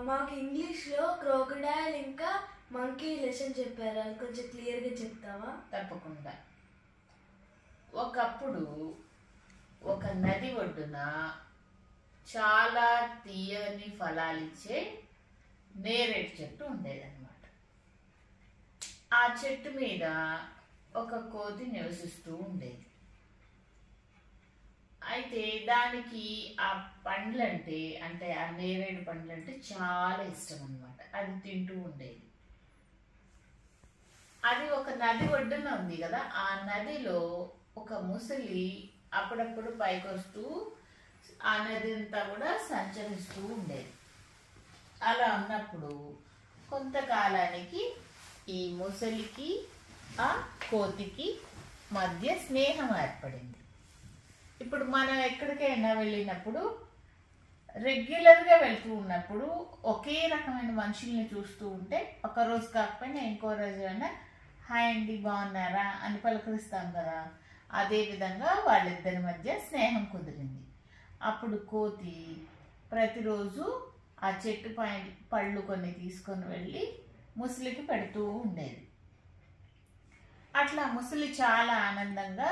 మాకు ఇంగ్లీష్లో క్రోకడైల్ ఇంకా మంకీ లెసన్ చెప్పారు, అది కొంచెం క్లియర్గా చెప్తావా? తప్పకుండా. ఒకప్పుడు ఒక నది ఒడ్డున చాలా తీయని ఫలాలిచ్చే నేరేడు చెట్టు ఉండేదన్నమాట. ఆ చెట్టు మీద ఒక కోతి నివసిస్తూ ఉండేది. అయితే దానికి ఆ పండ్లంటే అంటే ఆ నేరేడు పండ్లంటే చాలా ఇష్టం అన్నమాట. అది తింటూ ఉండేది. అది ఒక నది ఒడ్డున ఉంది కదా, ఆ నదిలో ఒక ముసలి అప్పుడప్పుడు పైకొస్తూ ఆ నది అంతా కూడా సంచరిస్తూ ఉండేది. అలా ఉన్నప్పుడు కొంతకాలానికి ఈ ముసలికి ఆ కోతికి మధ్య స్నేహం ఏర్పడింది. ఇప్పుడు మనం ఎక్కడికైనా వెళ్ళినప్పుడు రెగ్యులర్గా వెళ్తూ ఉన్నప్పుడు ఒకే రకమైన మనుషుల్ని చూస్తూ ఉంటే ఒక రోజు కాకపోయినా ఇంకో రోజు అయినా హాయ్ అండి బాగున్నారా అని పలకరిస్తాం కదా. అదేవిధంగా వాళ్ళిద్దరి మధ్య స్నేహం కుదిరింది. అప్పుడు కోతి ప్రతిరోజు ఆ చెట్టు పళ్ళు కొన్ని తీసుకొని వెళ్ళి ముసలికి పెడుతూ ఉండేది. అట్లా ముసలి చాలా ఆనందంగా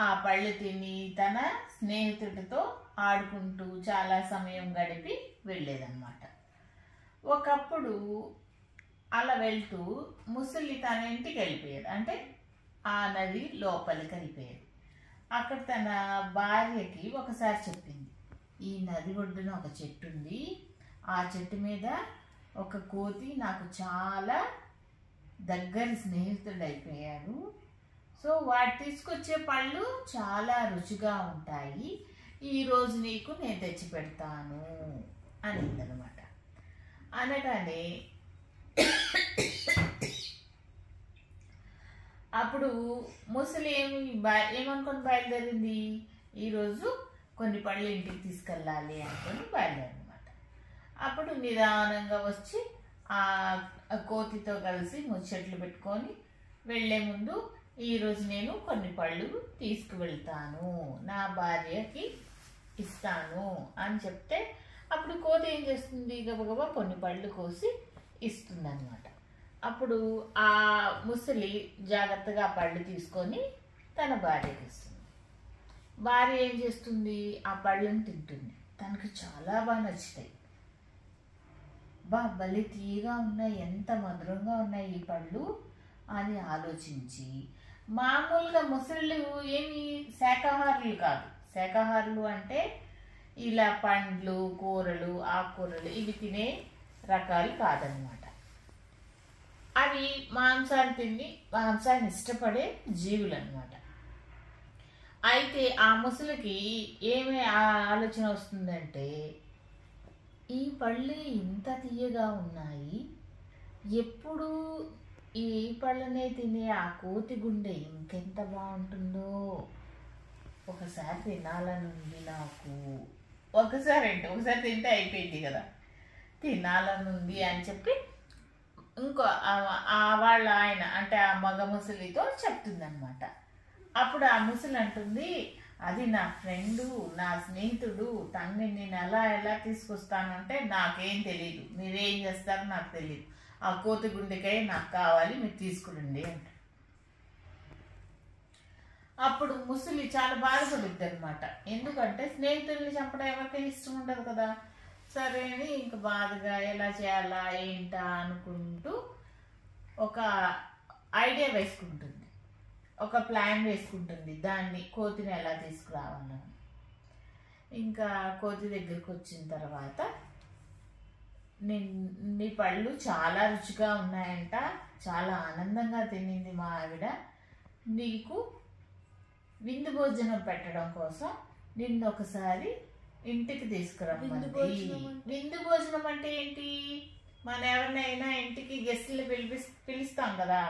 ఆ పళ్ళు తిని తన స్నేహితుడితో ఆడుకుంటూ చాలా సమయం గడిపి వెళ్ళేదన్నమాట. ఒకప్పుడు అలా వెళ్తూ ముసలి తన ఇంటికి వెళ్ళిపోయేది, అంటే ఆ నది లోపలికి వెళ్ళిపోయేది. అక్కడ తన భార్యకి ఒకసారి చెప్పింది, ఈ నది ఒడ్డున ఒక చెట్టు ఉంది, ఆ చెట్టు మీద ఒక కోతి నాకు చాలా దగ్గర స్నేహితుడు అయిపోయాడు. సో వాడు తీసుకొచ్చే పళ్ళు చాలా రుచిగా ఉంటాయి, ఈరోజు నీకు నేను తెచ్చి పెడతాను అనిందనమాట. అనగానే అప్పుడు ముసలి ఏమనుకొని బయలుదేరింది, ఈరోజు కొన్ని పళ్ళు ఇంటికి తీసుకెళ్ళాలి అనుకొని బయలుదేరనమాట. అప్పుడు నిదానంగా వచ్చి ఆ కోతితో కలిసి ముచ్చట్లు పెట్టుకొని వెళ్ళే ముందు ఈరోజు నేను కొన్ని పళ్ళు తీసుకువెళ్తాను, నా భార్యకి ఇస్తాను అని చెప్తే అప్పుడు కోతి ఏం చేస్తుంది, గబగబా కొన్ని పళ్ళు కోసి ఇస్తుంది అనమాట. అప్పుడు ఆ ముసలి జాగ్రత్తగా పళ్ళు తీసుకొని తన భార్యకి ఇస్తుంది. భార్య ఏం చేస్తుంది, ఆ పళ్ళని తింటుంది. తనకు చాలా బాగా నచ్చుతాయి. భలే తీయగా ఉన్నాయి, ఎంత మధురంగా ఉన్నాయి ఈ పళ్ళు అని ఆలోచించి, మామూలుగా ముసళ్ళు ఏమి శాకాహారులు కాదు. శాకాహారులు అంటే ఇలా పండ్లు, కూరలు, ఆకుకూరలు ఇవి తినే రకాలు కాదనమాట. అవి మాంసాన్ని ఇష్టపడే జీవులు అనమాట. అయితే ఆ ముసలికి ఏమి ఆలోచన వస్తుందంటే, ఈ పళ్ళు ఇంత తీయగా ఉన్నాయి, ఎప్పుడు ఈ పళ్ళనే తినే ఆ కోతి గుండె ఇంకెంత బాగుంటుందో, ఒకసారి తినాలనుంది నాకు. ఒకసారి తింటే అయిపోయింది కదా, తినాలనుంది అని చెప్పి ఇంకో వాళ్ళ ఆయన అంటే ఆ మగ ముసలితో చెప్తుందనమాట. అప్పుడు ఆ ముసలి అంటుంది, అది నా ఫ్రెండు, నా స్నేహితుడు, తన్ని నేను ఎలా తీసుకొస్తాను అంటే నాకేం తెలియదు, మీరేం చేస్తారో నాకు తెలియదు, ఆ కోతి గుండెకాయ నాకు కావాలి, మీరు తీసుకురండి అంట. అప్పుడు ముసలి చాలా బాధపడుద్ది అనమాట. ఎందుకంటే స్నేహితుల్ని చంపడం ఎవరికైనా ఇష్టం ఉండదు కదా. సరే అని ఇంక బాధగా ఎలా చేయాలా ఏంటా అనుకుంటూ ఒక ఐడియా వేసుకుంటుంది, ఒక ప్లాన్ వేసుకుంటుంది, దాన్ని కోతిని ఎలా తీసుకురావాలని. ఇంకా కోతి దగ్గరికి వచ్చిన తర్వాత, నీ పళ్ళు చాలా రుచిగా ఉన్నాయంట, చాలా ఆనందంగా తినింది మా ఆవిడ, నీకు విందు భోజనం పెట్టడం కోసం నిన్ను ఒకసారి ఇంటికి తీసుకురమ్మంది. విందు భోజనం అంటే ఏంటి, మన ఎవరినైనా ఇంటికి గెస్టులు పిలుస్తాం కదా,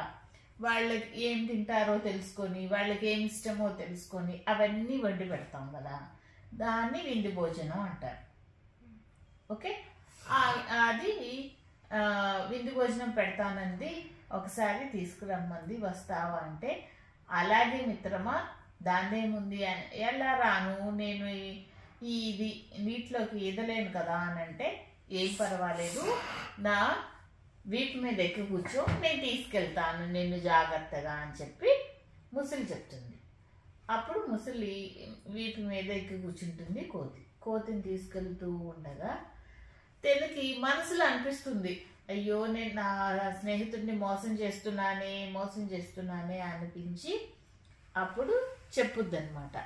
వాళ్ళకి ఏం తింటారో తెలుసుకొని, వాళ్ళకి ఏమి ఇష్టమో తెలుసుకొని అవన్నీ వండి పెడతాం కదా, దాన్ని విందు భోజనం అంటారు. ఓకే, అది విందు భోజనం పెడతానంది, ఒకసారి తీసుకురమ్మంది, వస్తావా అంటే, అలాగే మిత్రమా దాన్నేముంది, ఎలా రాను, నేను ఇది నీటిలోకి ఈదలేను కదా అని అంటే, ఏం పర్వాలేదు, నా వీపు మీద ఎక్కి కూర్చో, నేను తీసుకెళ్తాను నిన్ను జాగ్రత్తగా అని చెప్పి ముసలి చెప్తుంది. అప్పుడు ముసలి వీపు మీద ఎక్కి కూర్చుంటుంది కోతిని తీసుకెళ్తూ ఉండగా తనకి మనసులో అనిపిస్తుంది, అయ్యో నేను నా స్నేహితుడిని మోసం చేస్తున్నానే అనిపించి అప్పుడు చెప్పుద్ది అనమాట,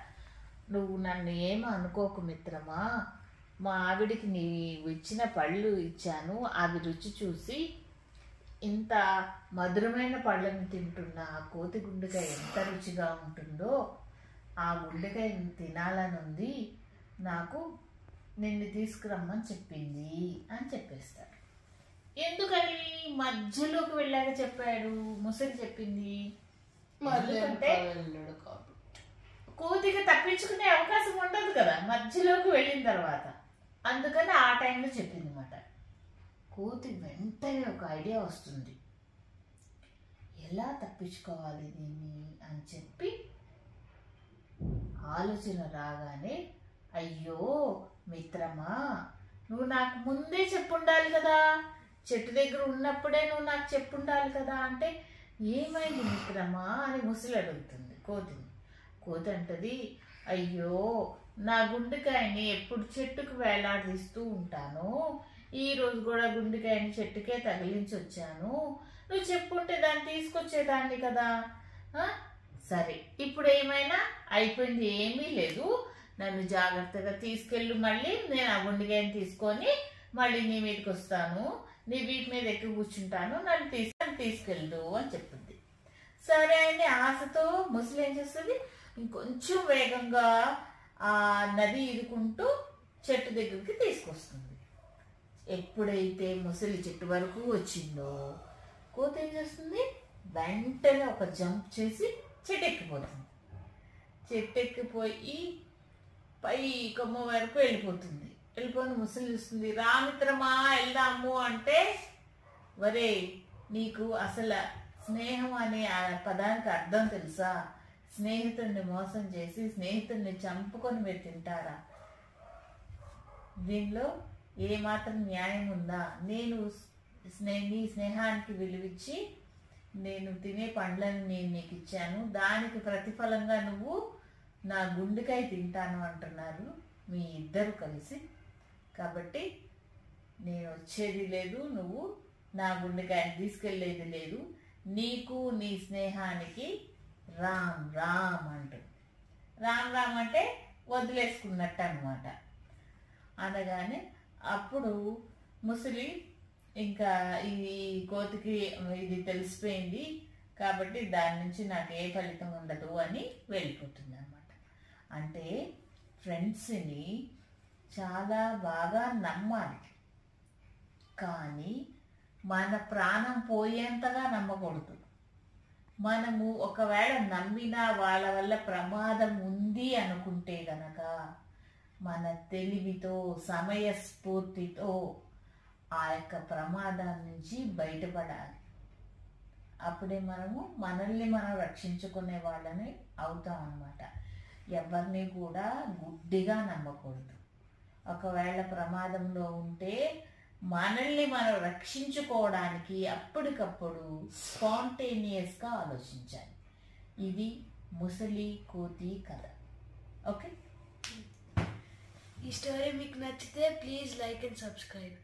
నువ్వు నన్ను ఏమో అనుకోకు మిత్రమా, మా ఆవిడికి నీవు ఇచ్చిన పళ్ళు ఇచ్చాను, అవి రుచి చూసి ఇంత మధురమైన పళ్ళని తింటున్న ఆ కోతి గుండెకాయ ఎంత రుచిగా ఉంటుందో, ఆ గుండెకాయ తినాలని ఉంది నాకు, నిన్ను తీసుకురమ్మని చెప్పింది అని చెప్పేస్తాడు. ఎందుకని మధ్యలోకి వెళ్ళాక చెప్పాడు? ముసలి చెప్పింది ఎందుకంటే కోతికి తప్పించుకునే అవకాశం ఉండదు కదా మధ్యలోకి వెళ్ళిన తర్వాత, అందుకని ఆ టైంలో చెప్పింది అన్నమాట. కోతి వెంటనే ఒక ఐడియా వస్తుంది, ఎలా తప్పించుకోవాలి దీన్ని అని చెప్పి ఆలోచన రాగానే, అయ్యో మిత్రమా, నువ్వు నాకు ముందే చెప్పుండాలి కదా, చెట్టు దగ్గర ఉన్నప్పుడే నువ్వు నాకు చెప్పుండాలి కదా అంటే, ఏమైంది మిత్రమా అని ముసలి అడుగుతుంది కోతిని. కోతి అంటది, అయ్యో నా గుండెకాయని ఎప్పుడు చెట్టుకు వేలాడదీస్తూ ఉంటాను, ఈరోజు కూడా గుండెకాయని చెట్టుకే తగిలించి వచ్చాను, నువ్వు చెప్పుంటే దాన్ని తీసుకొచ్చేదాన్ని కదా. సరే ఇప్పుడు ఏమైనా అయిపోయింది, ఏమీ లేదు, నన్ను జాగ్రత్తగా తీసుకెళ్ళు, మళ్ళీ నేను ఆ గుండెకాయని తీసుకొని మళ్ళీ నీ మీదకి వస్తాను, నీ వీటి మీద ఎక్కి కూర్చుంటాను, నన్ను తీసుకెళ్ళు అని చెప్తుంది. సరే అని ఆశతో ముసలి ఏం చేస్తుంది, ఇంకొంచెం వేగంగా ఆ నది ఈదుకుంటూ చెట్టు దగ్గరికి తీసుకొస్తుంది. ఎప్పుడైతే ముసలి చెట్టు వరకు వచ్చిందో కోతి ఏం చేస్తుంది, వెంటనే ఒక జంప్ చేసి చెట్టు ఎక్కిపోతుంది. చెట్టు ఎక్కిపోయి పై కొమ్మ వరకు వెళ్ళిపోతుంది. వెళ్ళిపోయిన ముసలి చూస్తుంది, రామిత్రమా వెళ్దాము అంటే, వరే నీకు అసలు స్నేహం అనే ఆ పదానికి అర్థం తెలుసా? స్నేహితుడిని మోసం చేసి స్నేహితుడిని చంపుకొని మీరు తింటారా? దీనిలో ఏమాత్రం న్యాయం ఉందా? నేను నీ స్నేహానికి విలువిచ్చి నేను తినే పండ్లను నేను నీకు ఇచ్చాను, దానికి ప్రతిఫలంగా నువ్వు నా గుండెకాయ తింటాను అంటున్నారు మీ ఇద్దరు కలిసి, కాబట్టి నేను వచ్చేది లేదు, నువ్వు నా గుండెకాయని తీసుకెళ్ళేది లేదు, నీకు నీ స్నేహానికి రామ్ రామ్ అంటుంది. రామ్ రామ్ అంటే వదిలేసుకున్నట్టు అనమాట. అనగానే అప్పుడు ముసలి ఇంకా ఈ కోతికి ఇది తెలిసిపోయింది కాబట్టి దాని నుంచి నాకు ఏ ఫలితం ఉండదు అని వెళ్ళిపోతుంది అనమాట. అంటే ఫ్రెండ్స్ని చాలా బాగా నమ్మాలి, కానీ మన ప్రాణం పోయేంతగా నమ్మకూడదు. మనము ఒకవేళ నమ్మినా వాళ్ళ వల్ల ప్రమాదం ఉంది అనుకుంటే గనక మన తెలివితో సమయస్ఫూర్తితో ఆ యొక్క ప్రమాదం నుంచి బయటపడాలి. అప్పుడే మనము మనల్ని మనం రక్షించుకునే వాళ్ళని అవుతాం అన్నమాట. ఎవరిని కూడా గుడ్డిగా నమ్మకూడదు. ఒకవేళ ప్రమాదంలో ఉంటే మనల్ని మనం రక్షించుకోవడానికి అప్పటికప్పుడు స్పాంటేనియస్గా ఆలోచించాలి. ఇది ముసలి కోతి కథ. ఓకే, ఈ స్టోరీ మీకు నచ్చితే ప్లీజ్ లైక్ అండ్ సబ్స్క్రైబ్.